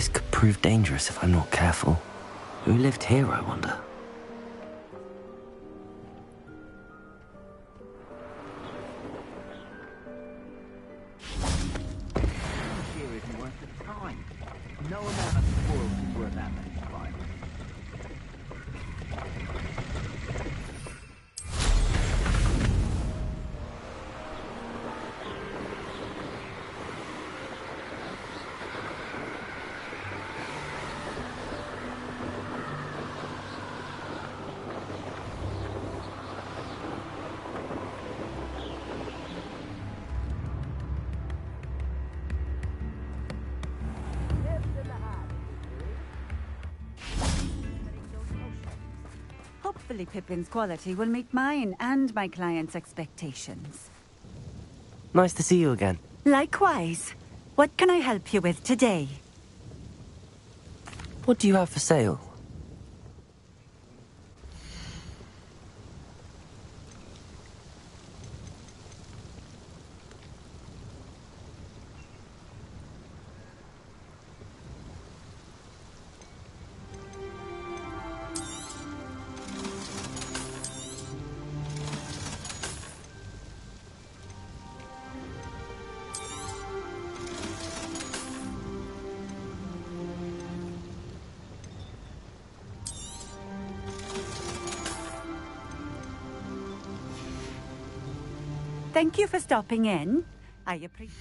This could prove dangerous if I'm not careful. Who lived here, I wonder? Here isn't worth the time. No amount of spoils is worth that many spiders. Hopefully Pippin's quality will meet mine and my client's expectations. Nice to see you again. Likewise. What can I help you with today? What do you have for sale? Thank you for stopping in. I appreciate.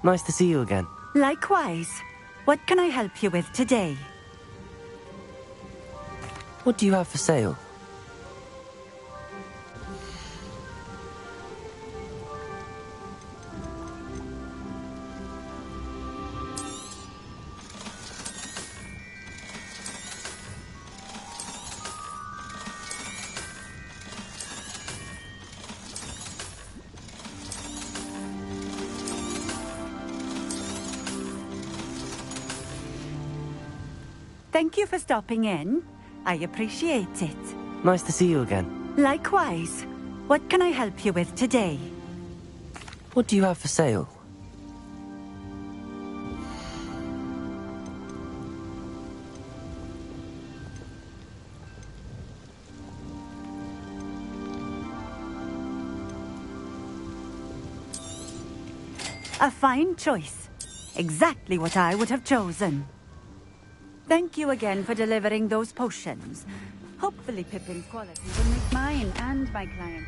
Nice to see you again. Likewise. What can I help you with today? What do you have for sale? Thank you for stopping in. I appreciate it. Nice to see you again. Likewise. What can I help you with today? What do you have for sale? A fine choice. Exactly what I would have chosen. Thank you again for delivering those potions. Hopefully Pippin's quality will make mine and my client.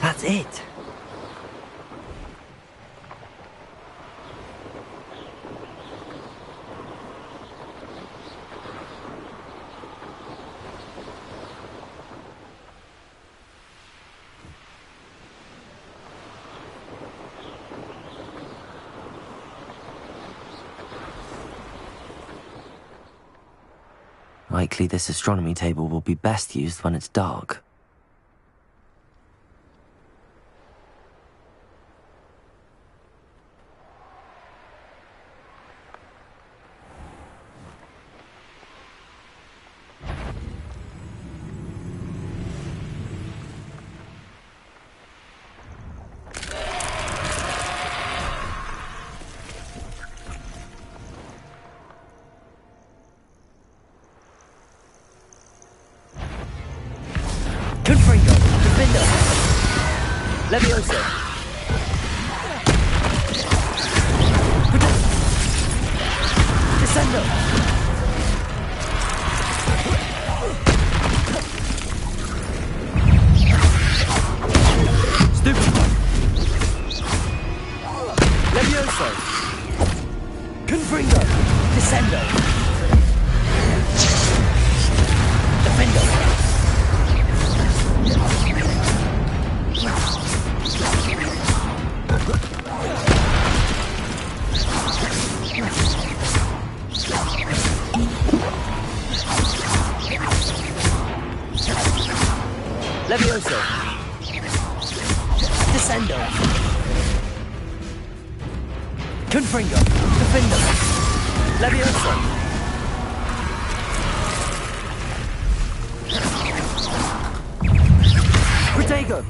That's it. Likely this astronomy table will be best used when it's dark. Confringo, Defender, Levioso, Descendo, Stupefy, Levioso, Confringo, Descendo, Defendo. Levioso, Descendo, Confringo, Defendo, Levioso, Protego,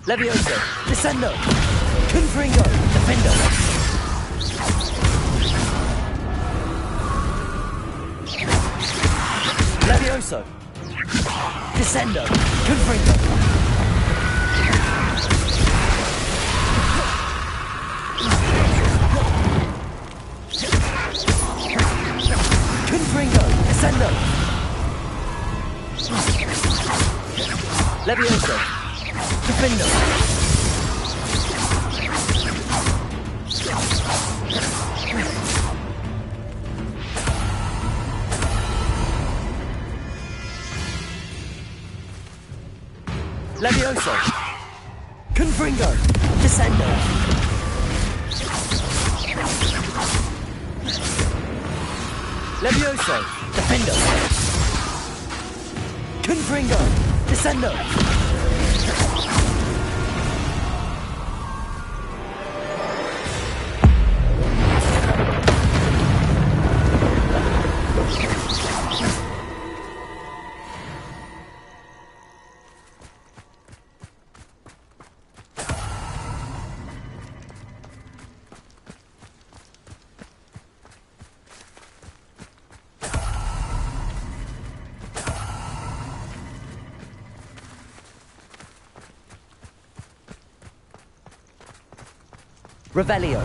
Levioso, Descendo, Confringo, Defendo, Levioso, Descendo, Confringo, Confringo, Descendo, Levioso, Defendo, Levioso, Confringo, Descendo, Levioso, Defendo, Confringo, Descendo, Revelio,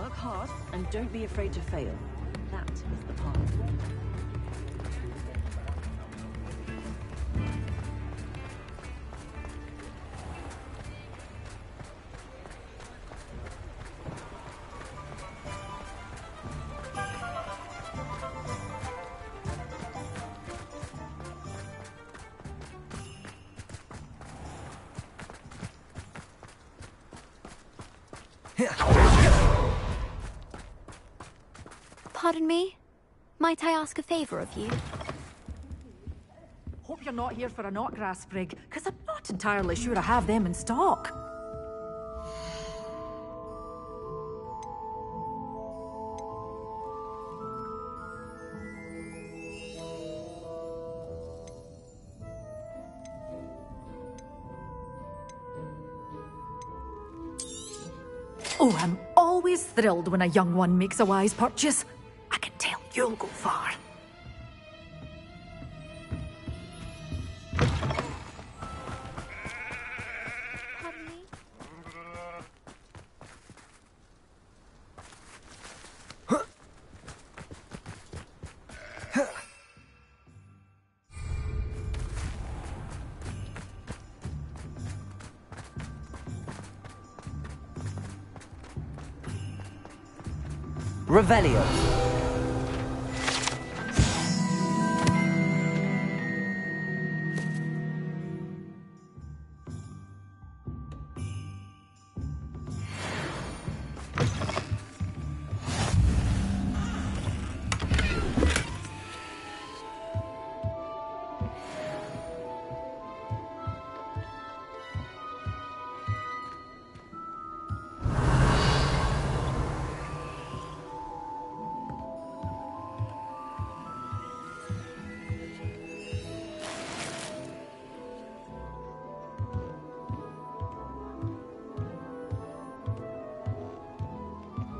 Work hard and don't be afraid to fail. That is the path. Pardon me? Might I ask a favor of you? Hope you're not here for a knotgrass sprig, because I'm not entirely sure I have them in stock. Oh, I'm always thrilled when a young one makes a wise purchase. I can tell you'll go far. Pardon me? Revelio.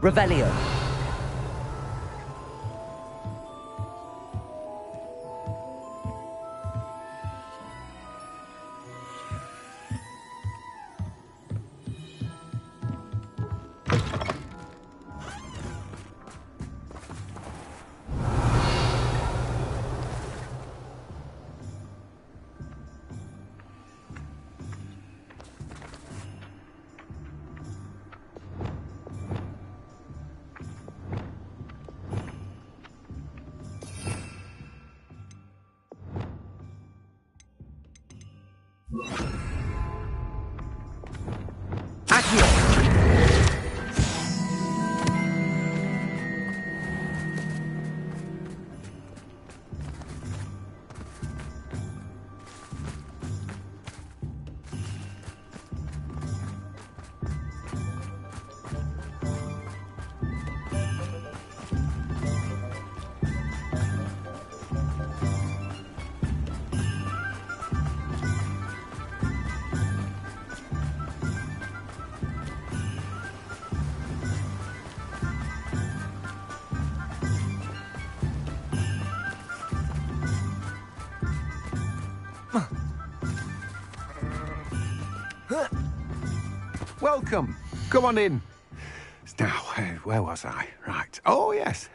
Revelio. Welcome. Come on in. Now, where was I? Right. Oh, yes.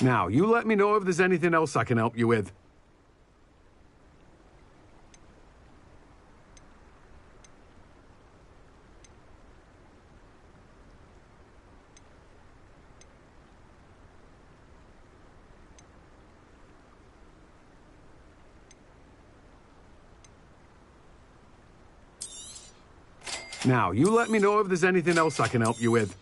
Now, you let me know if there's anything else I can help you with. Now, you let me know if there's anything else I can help you with.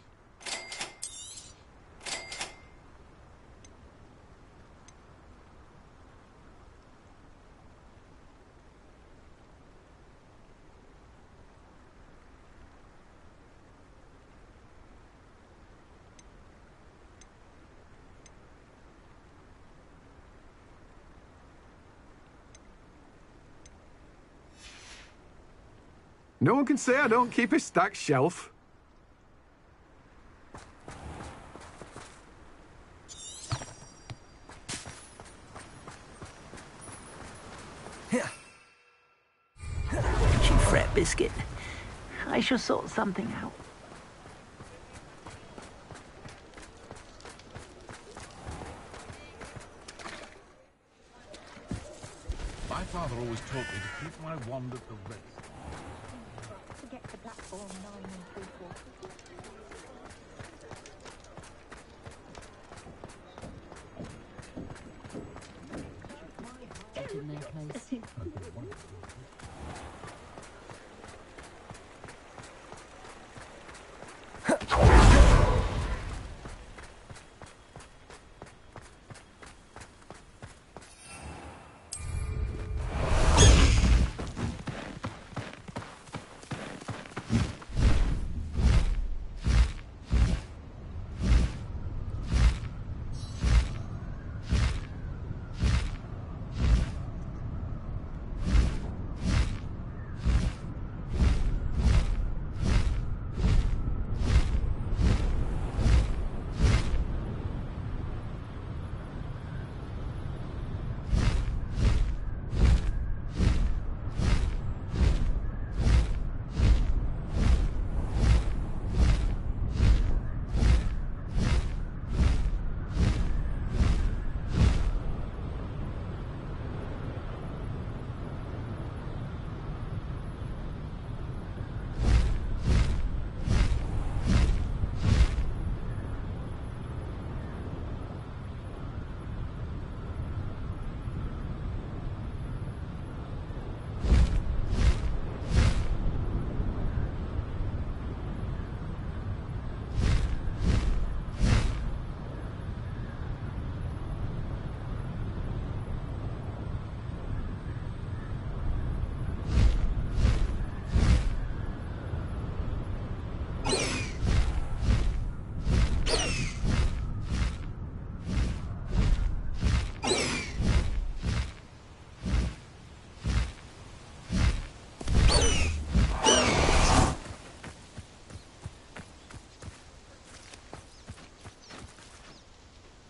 No one can say I don't keep a stacked shelf. Here. fret, Biscuit. I shall sort something out. My father always taught me to keep my wand at the wrist. To get to platform 9 and 3/4. Get in there, please.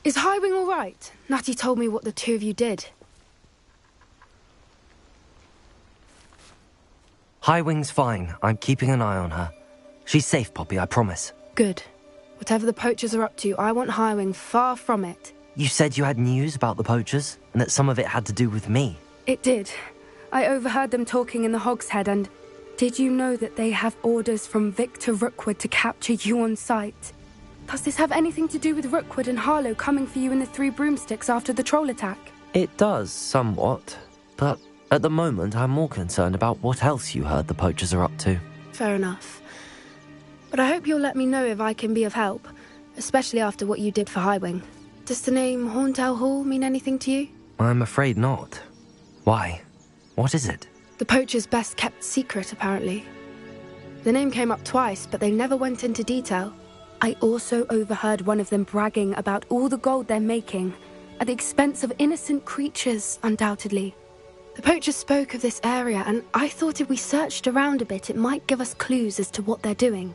Is Highwing all right? Natty told me what the two of you did. Highwing's fine. I'm keeping an eye on her. She's safe, Poppy, I promise. Good. Whatever the poachers are up to, I want Highwing far from it. You said you had news about the poachers, and that some of it had to do with me. It did. I overheard them talking in the Hogshead, and did you know that they have orders from Victor Rookwood to capture you on sight? Does this have anything to do with Rookwood and Harlow coming for you in the Three Broomsticks after the troll attack? It does, somewhat. But at the moment, I'm more concerned about what else you heard the poachers are up to. Fair enough. But I hope you'll let me know if I can be of help, especially after what you did for Highwing. Does the name Horntail Hall mean anything to you? I'm afraid not. Why? What is it? The poachers' best-kept secret, apparently. The name came up twice, but they never went into detail. I also overheard one of them bragging about all the gold they're making, at the expense of innocent creatures, undoubtedly. The poachers spoke of this area, and I thought if we searched around a bit, it might give us clues as to what they're doing.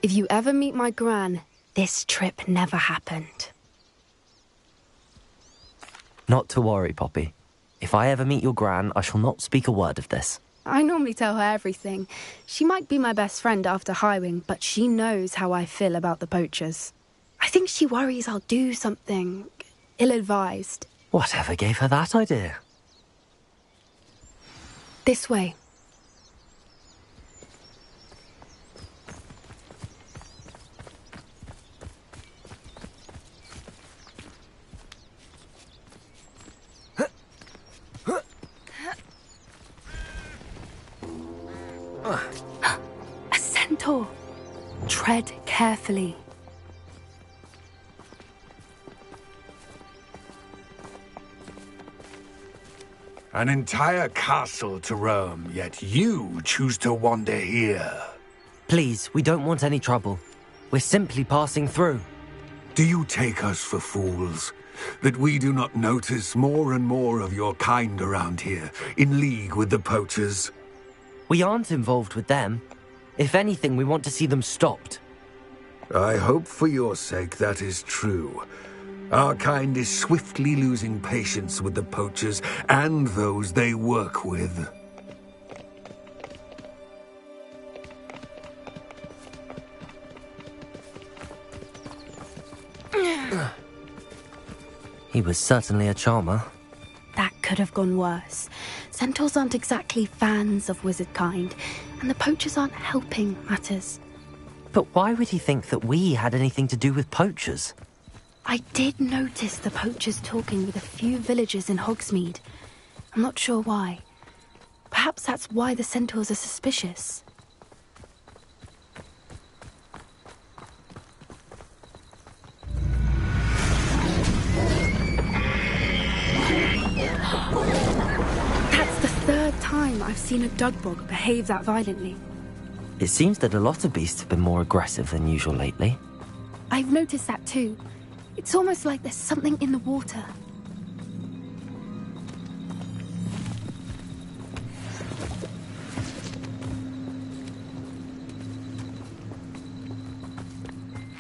If you ever meet my gran, this trip never happened. Not to worry, Poppy. If I ever meet your gran, I shall not speak a word of this. I normally tell her everything. She might be my best friend after Highwing, but she knows how I feel about the poachers. I think she worries I'll do something ill-advised. Whatever gave her that idea? This way. A centaur. Tread carefully. An entire castle to roam, yet you choose to wander here. Please, we don't want any trouble. We're simply passing through. Do you take us for fools? That we do not notice more and more of your kind around here, in league with the poachers? We aren't involved with them. If anything, we want to see them stopped. I hope for your sake that is true. Our kind is swiftly losing patience with the poachers and those they work with. He was certainly a charmer. That could have gone worse. Centaurs aren't exactly fans of wizard kind, and the poachers aren't helping matters. But why would he think that we had anything to do with poachers? I did notice the poachers talking with a few villagers in Hogsmeade. I'm not sure why. Perhaps that's why the centaurs are suspicious. That's the third time I've seen a Dugbog behave that violently. It seems that a lot of beasts have been more aggressive than usual lately. I've noticed that too. It's almost like there's something in the water.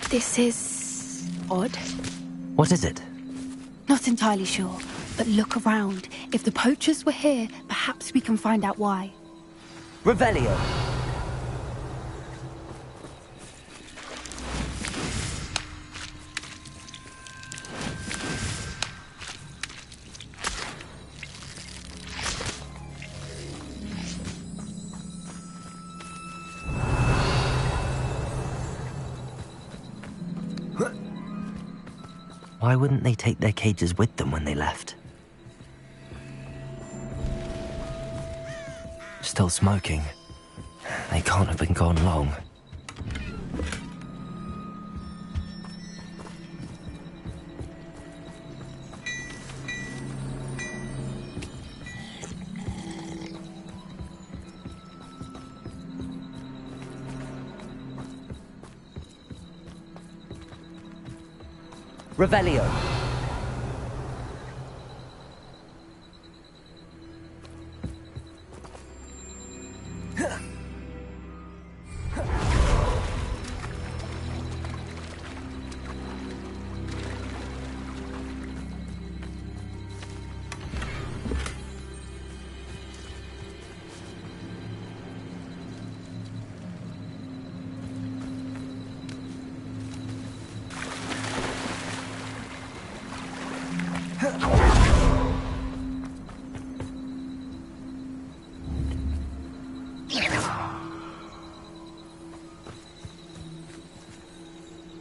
This is odd. What is it? Not entirely sure, but look around. If the poachers were here, perhaps we can find out why. Revelio. Why wouldn't they take their cages with them when they left? Still smoking. They can't have been gone long. Revelio.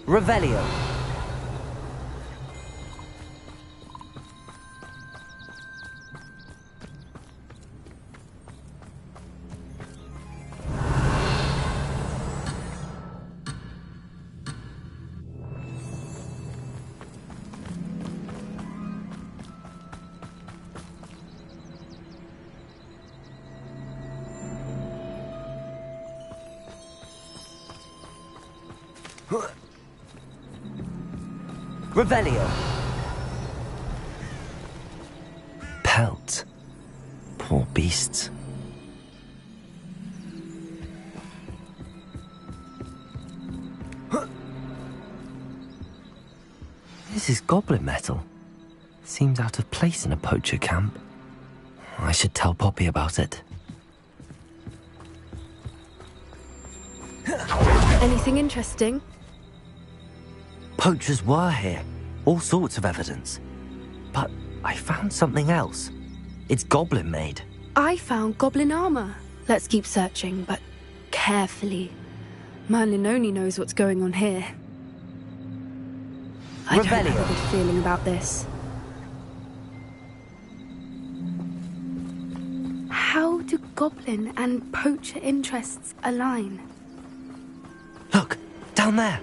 Revelio. Revelio. Pelt. Poor beasts. This is goblin metal. Seems out of place in a poacher camp. I should tell Poppy about it. Anything interesting? Poachers were here. All sorts of evidence. But I found something else. It's goblin made. I found goblin armor. Let's keep searching, but carefully. Merlin only knows what's going on here. I don't have a good feeling about this. How do goblin and poacher interests align? Look, down there.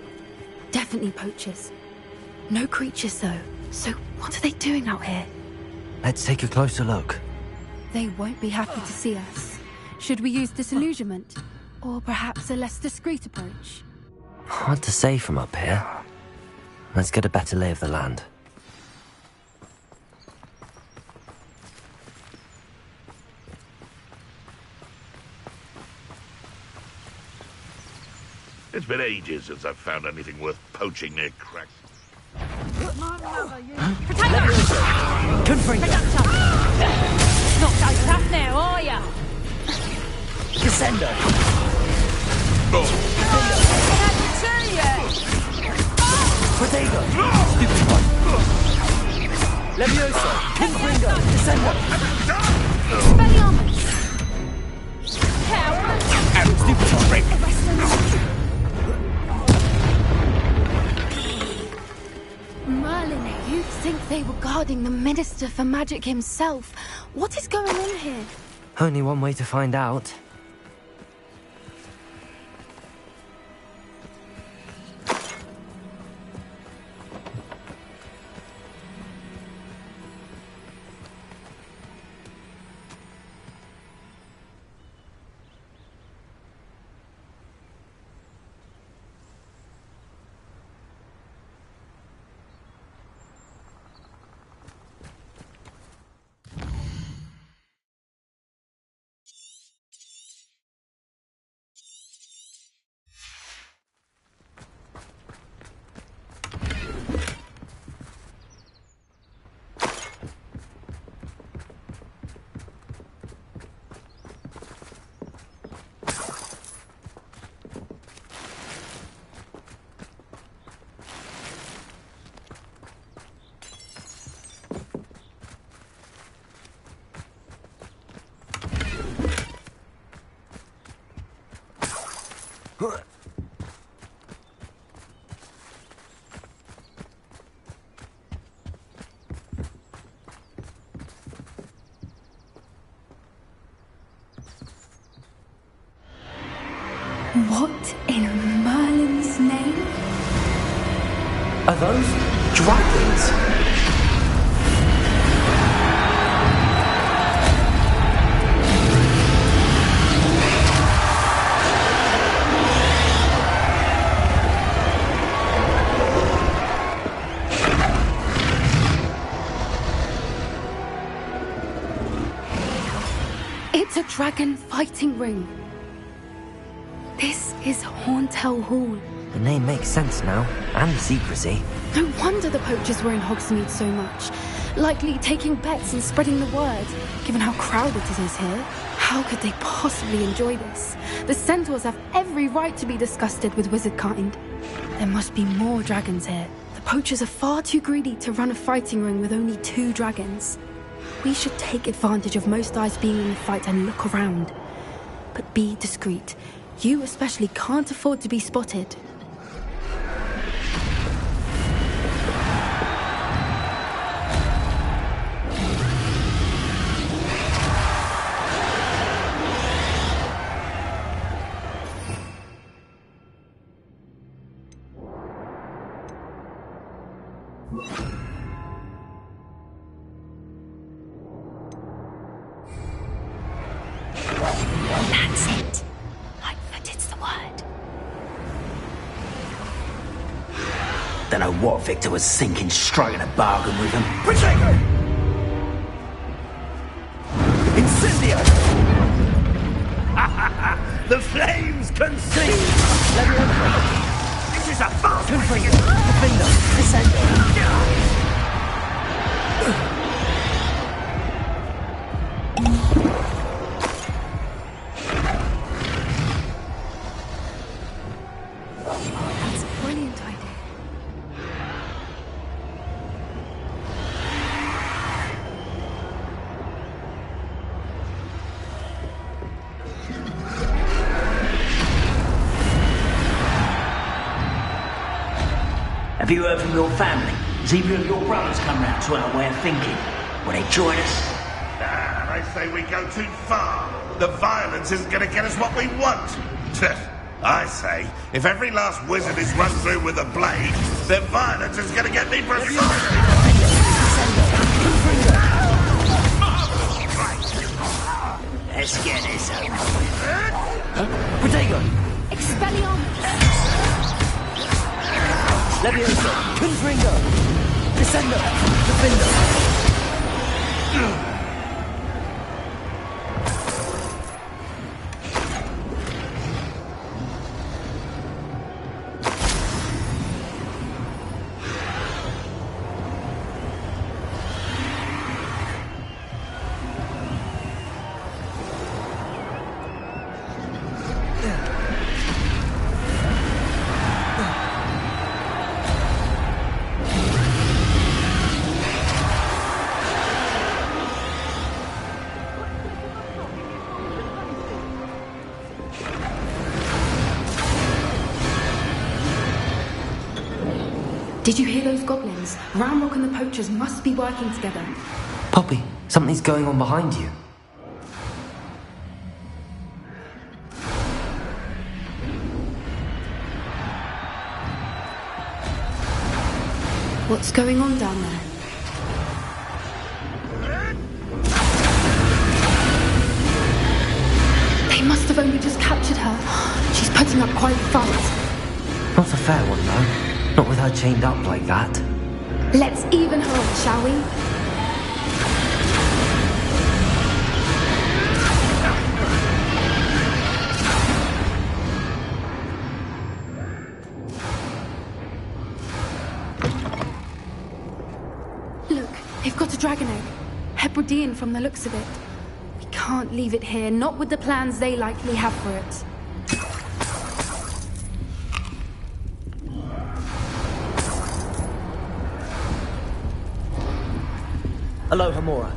Definitely poachers. No creatures, though. So what are they doing out here? Let's take a closer look. They won't be happy to see us. Should we use disillusionment? Or perhaps a less discreet approach? Hard to say from up here. Let's get a better lay of the land. It's been ages since I've found anything worth poaching near cracks. Confringo! Not so tough now, are ya? Descendo! How to tell ya? Potato! Stupid one! Levioso! Confringo! Descendo! Expelliarmus! Merlin, you'd think they were guarding the Minister for Magic himself. What is going on here? Only one way to find out. What in Merlin's name? Are those dragons? It's a dragon fighting ring. This is Hauntel Hall. The name makes sense now, and the secrecy. No wonder the poachers were in Hogsmeade so much. Likely taking bets and spreading the word, given how crowded it is here. How could they possibly enjoy this? The centaurs have every right to be disgusted with wizardkind. There must be more dragons here. The poachers are far too greedy to run a fighting ring with only 2 dragons. We should take advantage of most eyes being in the fight and look around. But be discreet. You especially can't afford to be spotted. That's it. Lightfooted's the word. Don't know what Victor was thinking, striking a bargain with him. Protego! Incendio! The flames consume! This is a fast Confringo! Defendo! Descendo! That's a brilliant idea. Have you heard from your family? Has either of your brothers come round to our way of thinking? Will they join us? I say we go too far. The violence isn't going to get us what we want. I say, if every last wizard is run through with a blade, then violence is going to get me precisely. Let's get this over with. Protego! Expelliarmus! Levioso! Confringo! Descendo! Defendo! Did you hear those goblins? Ramrock and the poachers must be working together. Poppy, something's going on behind you. What's going on down there? They must have only just captured her. She's putting up quite a fight. Not a fair one, though. Not with her chained up like that. Let's even her up, shall we? Look, they've got a dragon egg. Hebridean from the looks of it. We can't leave it here, not with the plans they likely have for it. Hello, Hamura.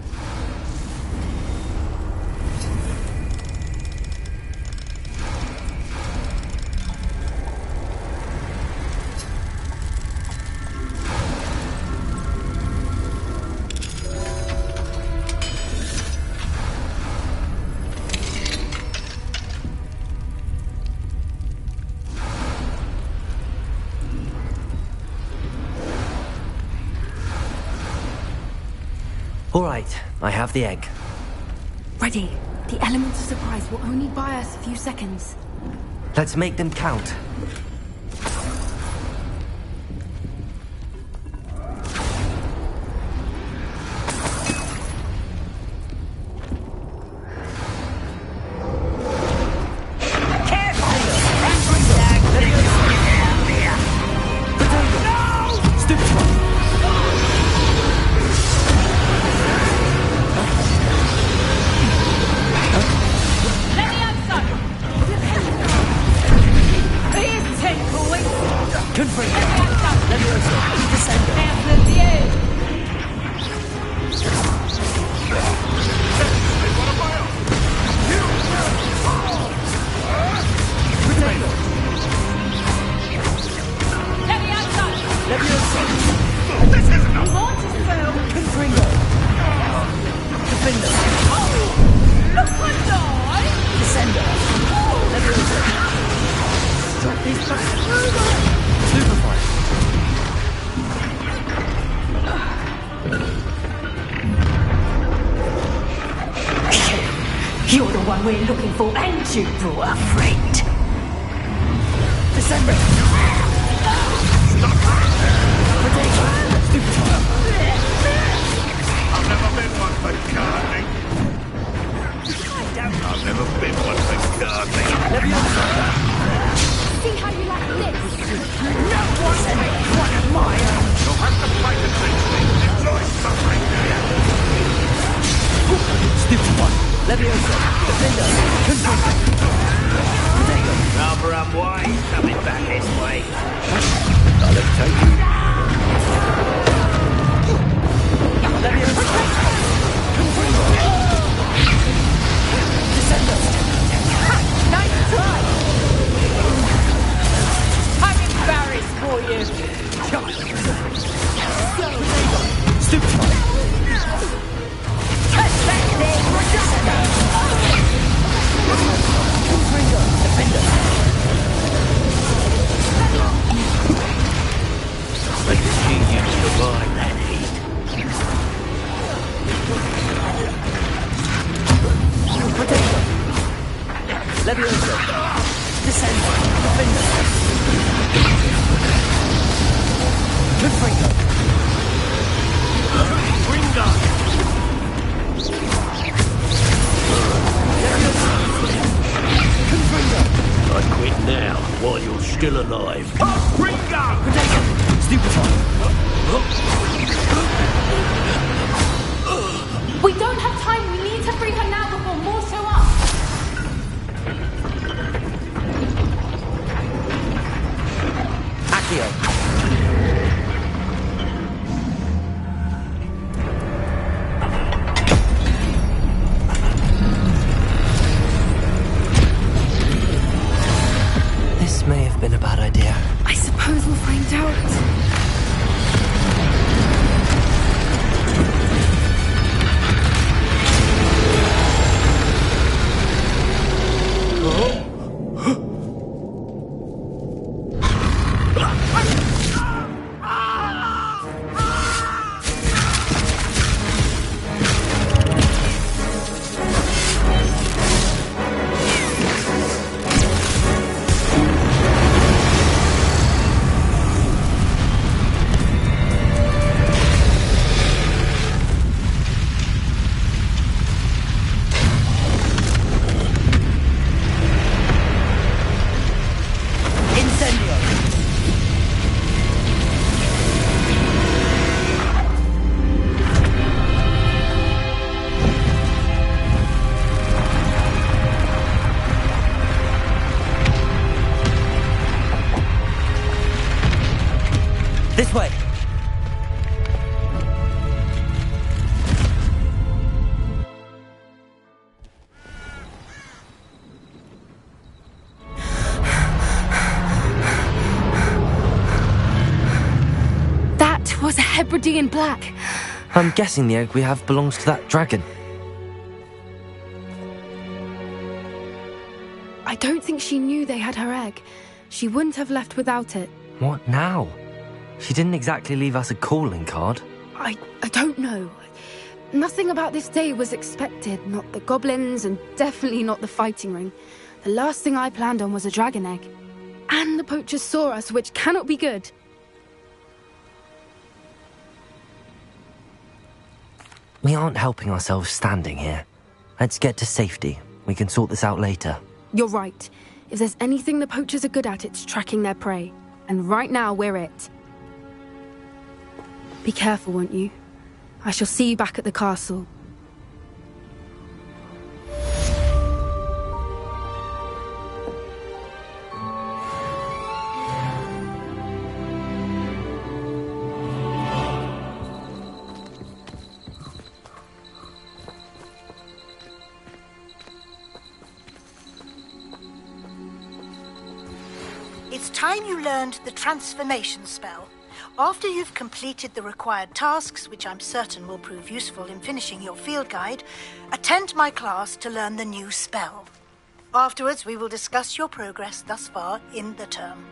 All right, I have the egg. Ready. The element of surprise will only buy us a few seconds. Let's make them count. You're the one we're looking for, ain't you, poor friend? December! I've never been one for gardening. I've never been one for gardening. See how you like this? No one makes one of mine! You'll have to fight eventually. Enjoy suffering, do you? Stupid one. Leviosa. Defender. Confirm. Potato. Rather unwise coming back this way. I'll take you. Leviosa. Confirm. Descender. Nice try! I'm embarrassed for you. Stupid one. Defender. Let's see you survive that heat. Potato. Leviosa. Descend. Defender. Confringo. Ringo! I quit now, while you're still alive. Ringo! Potato. Stupid one. We don't have time. We need to free her now before more show up. Accio. This may have been a bad idea. I suppose we'll find out. Hebridean black. I'm guessing the egg we have belongs to that dragon. I don't think she knew they had her egg. She wouldn't have left without it. What now? She didn't exactly leave us a calling card. I don't know. Nothing about this day was expected. Not the goblins, and definitely not the fighting ring. The last thing I planned on was a dragon egg. And the poachers saw us, which cannot be good. We aren't helping ourselves standing here. Let's get to safety. We can sort this out later. You're right. If there's anything the poachers are good at, it's tracking their prey. And right now, we're it. Be careful, won't you? I shall see you back at the castle. It's time you learned the transformation spell. After you've completed the required tasks, which I'm certain will prove useful in finishing your field guide, attend my class to learn the new spell. Afterwards, we will discuss your progress thus far in the term.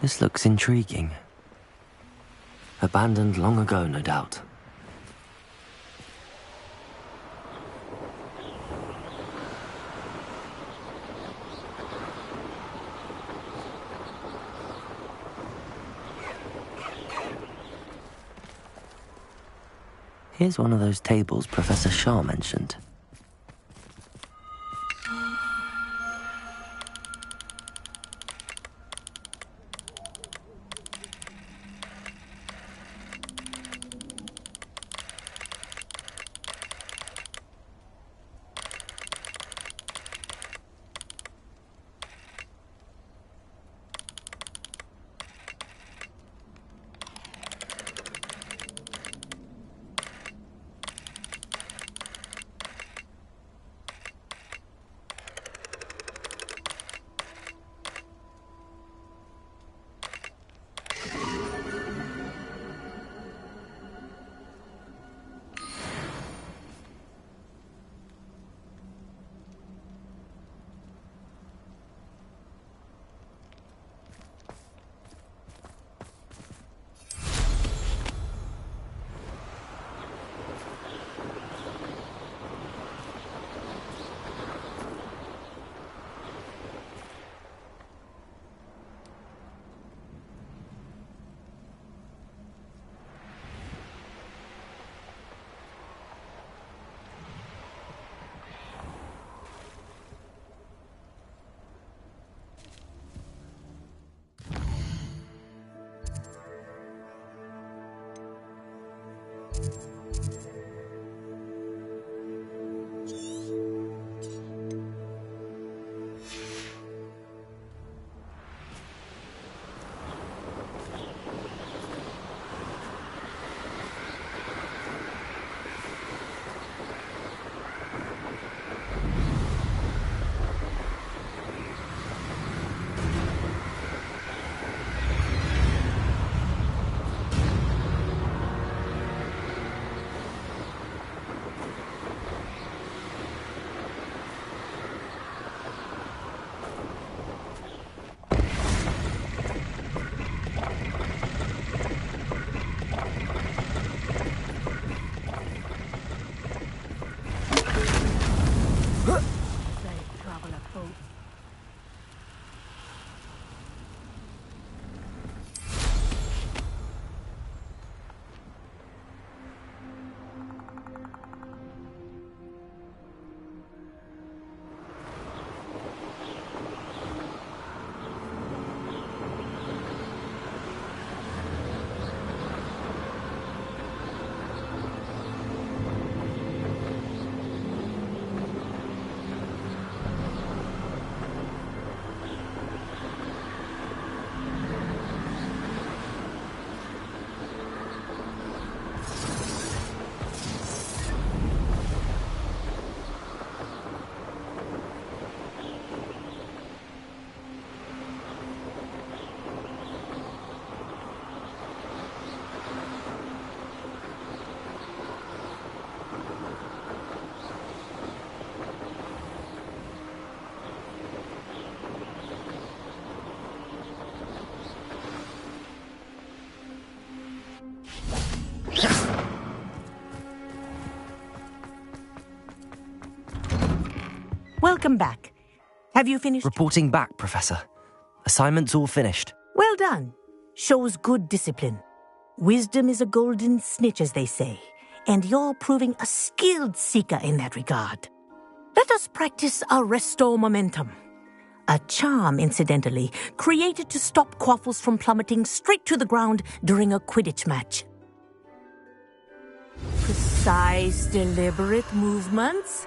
This looks intriguing. Abandoned long ago, no doubt. Here's one of those tables Professor Shah mentioned. Welcome back. Have you finished? Reporting back, Professor. Assignment's all finished. Well done. Shows good discipline. Wisdom is a golden snitch, as they say, and you're proving a skilled seeker in that regard. Let us practice our restore momentum. A charm, incidentally, created to stop quaffles from plummeting straight to the ground during a Quidditch match. Precise, deliberate movements.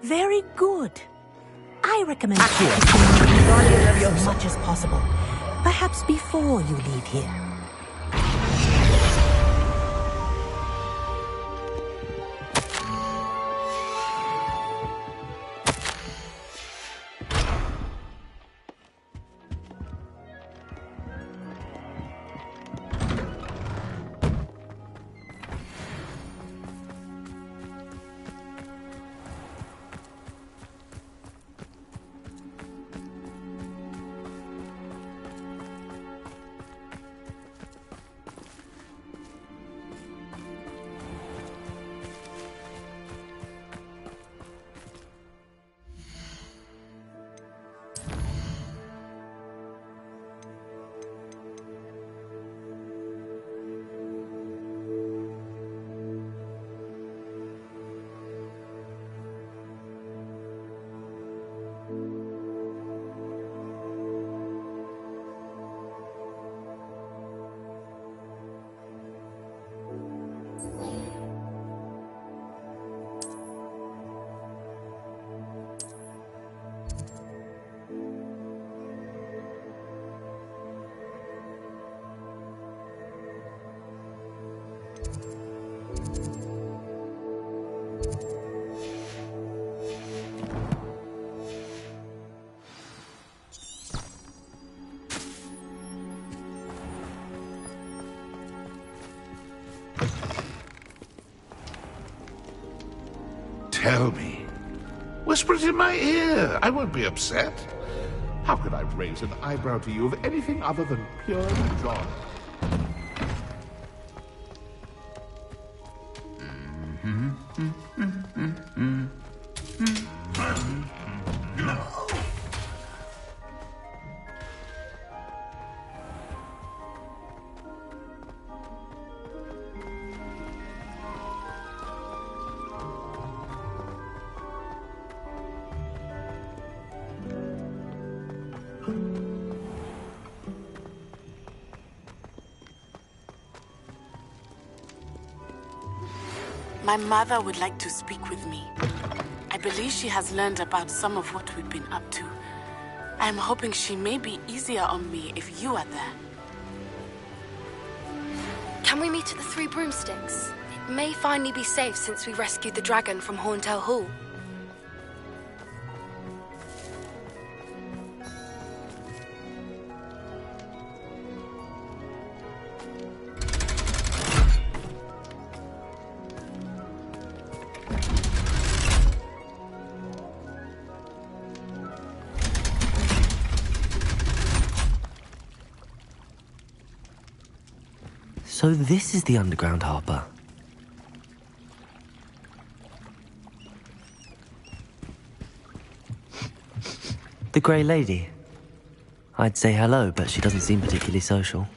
Very good. I recommend practicing as much as possible. Perhaps before you leave here. Tell me. Whisper it in my ear. I won't be upset. How could I raise an eyebrow to you of anything other than pure joy? My mother would like to speak with me. I believe she has learned about some of what we've been up to. I'm hoping she may be easier on me if you are there. Can we meet at the Three Broomsticks? It may finally be safe since we rescued the dragon from Horntail Hall. So this is the underground harbour. The Grey Lady. I'd say hello, but she doesn't seem particularly social.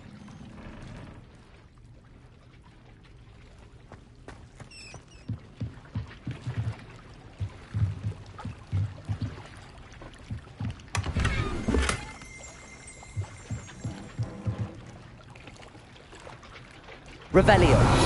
Revelio.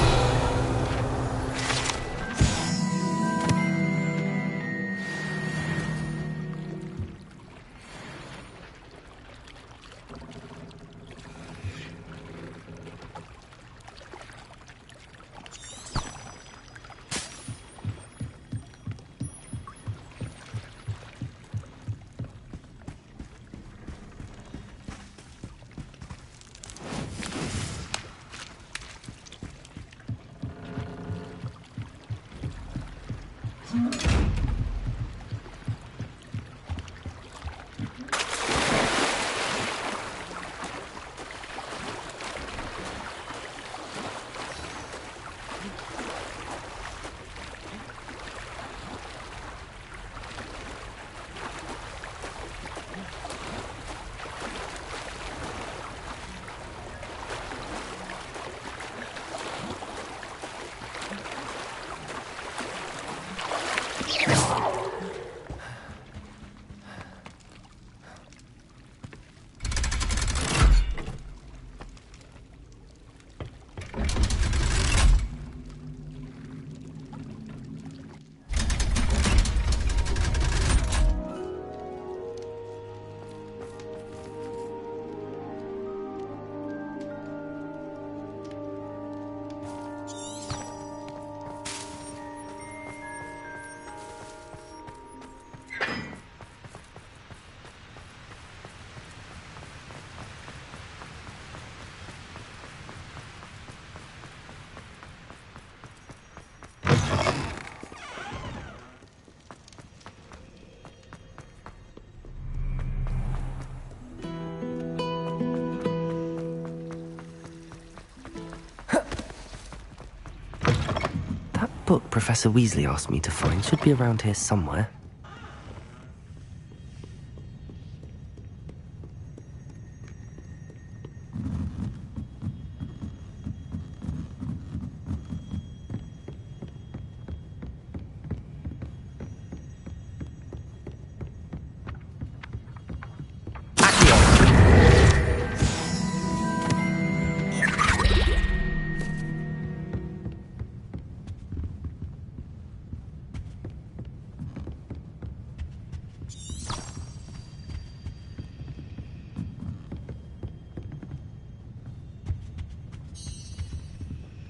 book Professor Weasley asked me to find should be around here somewhere.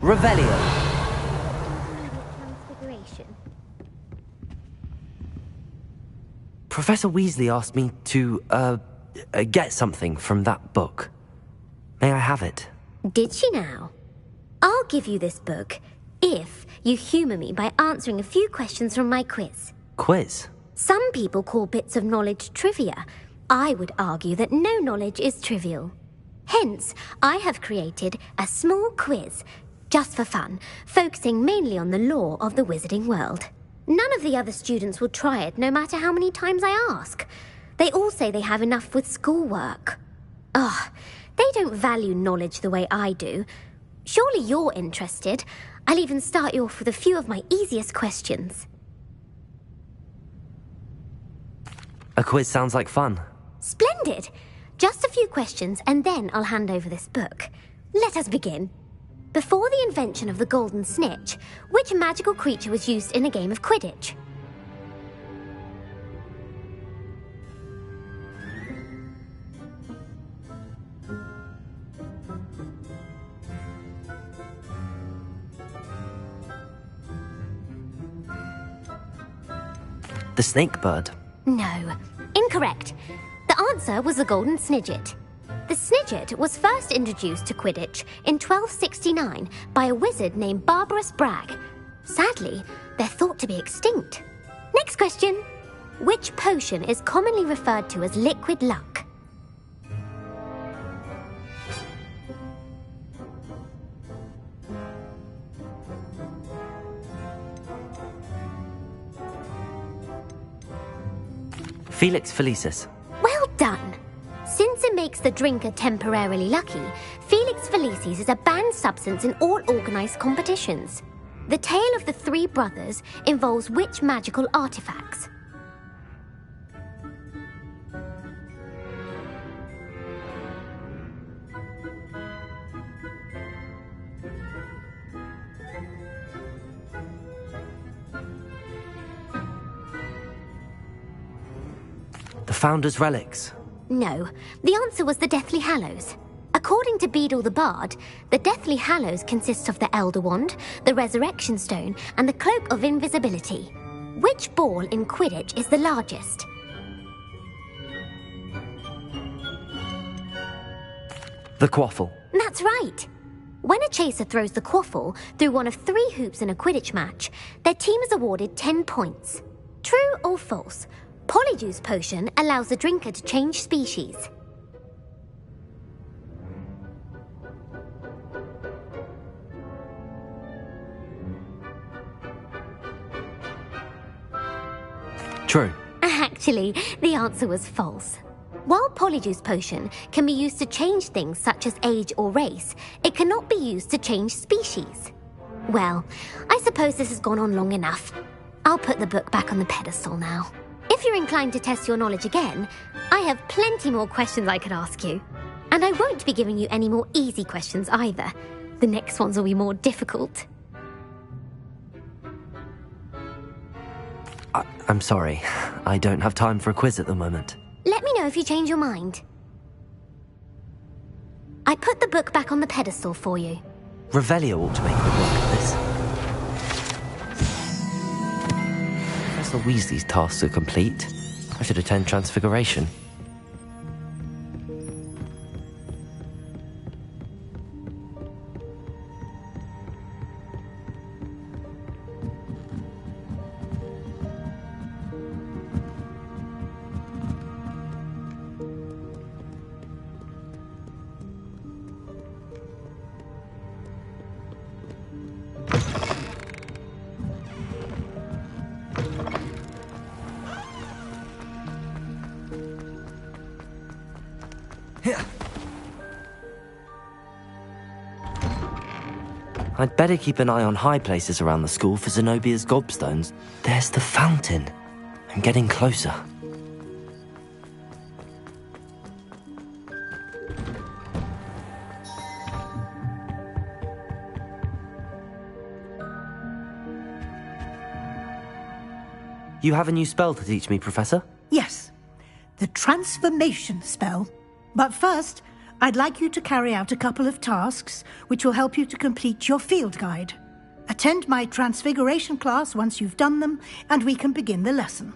Revelio. Professor Weasley asked me to, get something from that book. May I have it? Did she now? I'll give you this book if you humour me by answering a few questions from my quiz. Quiz? Some people call bits of knowledge trivia. I would argue that no knowledge is trivial. Hence, I have created a small quiz, just for fun, focusing mainly on the lore of the wizarding world. None of the other students will try it, no matter how many times I ask. They all say they have enough with schoolwork. Ugh, they don't value knowledge the way I do. Surely you're interested. I'll even start you off with a few of my easiest questions. A quiz sounds like fun. Splendid! Just a few questions, and then I'll hand over this book. Let us begin. Before the invention of the golden snitch, which magical creature was used in a game of Quidditch? The snake bird. No, incorrect. The answer was the golden snidget. The snidget was first introduced to Quidditch in 1269 by a wizard named Barbarous Bragg. Sadly, they're thought to be extinct. Next question. Which potion is commonly referred to as liquid luck? Felix Felicis. Well done. Since it makes the drinker temporarily lucky, Felix Felicis is a banned substance in all organised competitions. The tale of the three brothers involves which magical artifacts? The Founder's Relics. No, the answer was the Deathly Hallows. According to Beadle the Bard, the Deathly Hallows consists of the Elder Wand, the Resurrection Stone, and the Cloak of Invisibility. Which ball in Quidditch is the largest? The Quaffle. That's right. When a chaser throws the quaffle through one of 3 hoops in a Quidditch match, their team is awarded 10 points. True or false? Polyjuice potion allows the drinker to change species. True. Actually, the answer was false. While Polyjuice potion can be used to change things such as age or race, it cannot be used to change species. Well, I suppose this has gone on long enough. I'll put the book back on the pedestal now. If you're inclined to test your knowledge again, I have plenty more questions I could ask you. And I won't be giving you any more easy questions either. The next ones will be more difficult. I'm sorry. I don't have time for a quiz at the moment. Let me know if you change your mind. I put the book back on the pedestal for you. Revelio ought to make good work of this. Professor Weasley's tasks are complete. I should attend Transfiguration. I'd better keep an eye on high places around the school for Zenobia's gobstones. There's the fountain. I'm getting closer. You have a new spell to teach me, Professor? Yes, the transformation spell. But first, I'd like you to carry out a couple of tasks which will help you to complete your field guide. Attend my transfiguration class once you've done them, and we can begin the lesson.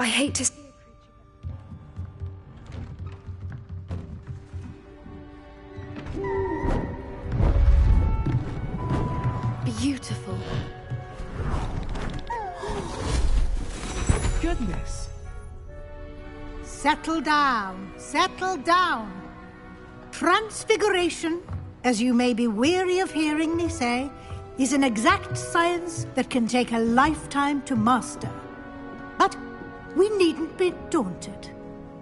I hate to... Beautiful. Goodness. Settle down, settle down. Transfiguration, as you may be weary of hearing me say, is an exact science that can take a lifetime to master. But we needn't be daunted.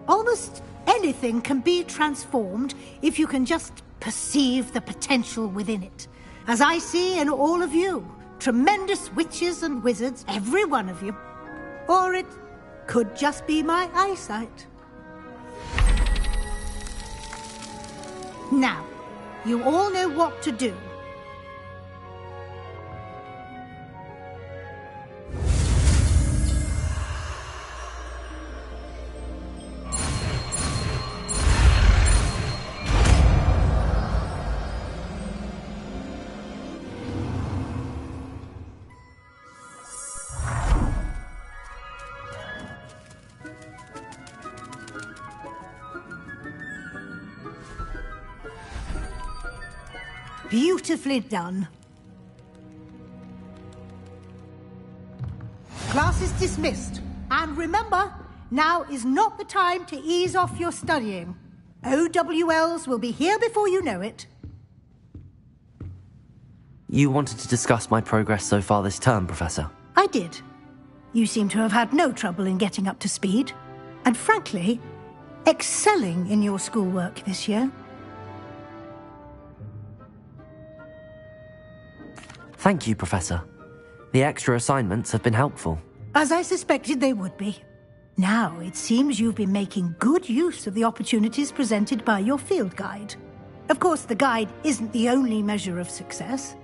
Almost anything can be transformed if you can just perceive the potential within it. As I see in all of you, tremendous witches and wizards, every one of you. Or it could just be my eyesight. Now, you all know what to do. Beautifully done. Class is dismissed. And remember, now is not the time to ease off your studying. OWLs will be here before you know it. You wanted to discuss my progress so far this term, Professor? I did. You seem to have had no trouble in getting up to speed. And frankly, excelling in your schoolwork this year. Thank you, Professor. The extra assignments have been helpful. As I suspected they would be. Now, it seems you've been making good use of the opportunities presented by your field guide. Of course, the guide isn't the only measure of success.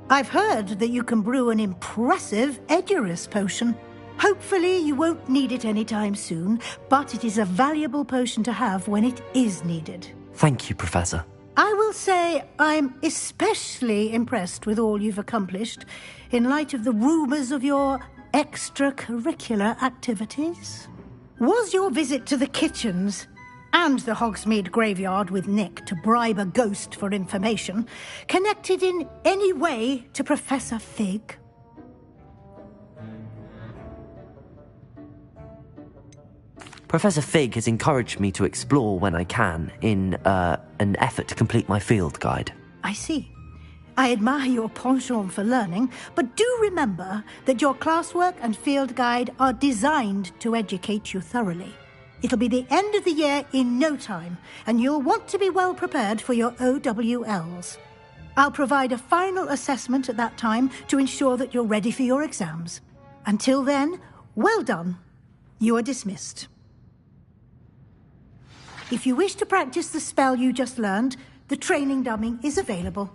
I've heard that you can brew an impressive Edurus potion. Hopefully, you won't need it anytime soon, but it is a valuable potion to have when it is needed. Thank you, Professor. I will say I'm especially impressed with all you've accomplished in light of the rumours of your extracurricular activities. Was your visit to the kitchens and the Hogsmeade graveyard with Nick to bribe a ghost for information connected in any way to Professor Fig? Professor Fig has encouraged me to explore when I can in an effort to complete my field guide. I see. I admire your penchant for learning, but do remember that your classwork and field guide are designed to educate you thoroughly. It'll be the end of the year in no time, and you'll want to be well prepared for your OWLs. I'll provide a final assessment at that time to ensure that you're ready for your exams. Until then, well done. You are dismissed. If you wish to practice the spell you just learned, the training dummy is available.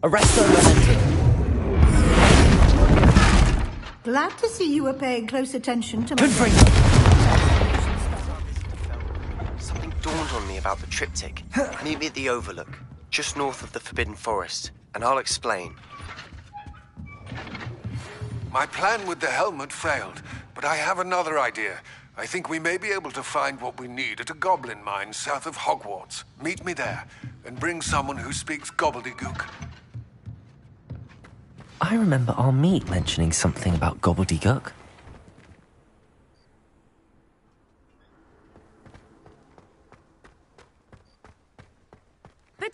Arresto Momentum. Glad to see you were paying close attention to my... Something dawned on me about the triptych. Meet me at the Overlook, just north of the Forbidden Forest, and I'll explain. My plan with the helmet failed, but I have another idea. I think we may be able to find what we need at a goblin mine south of Hogwarts. Meet me there, and bring someone who speaks gobbledygook. I remember our meet mentioning something about gobbledygook. But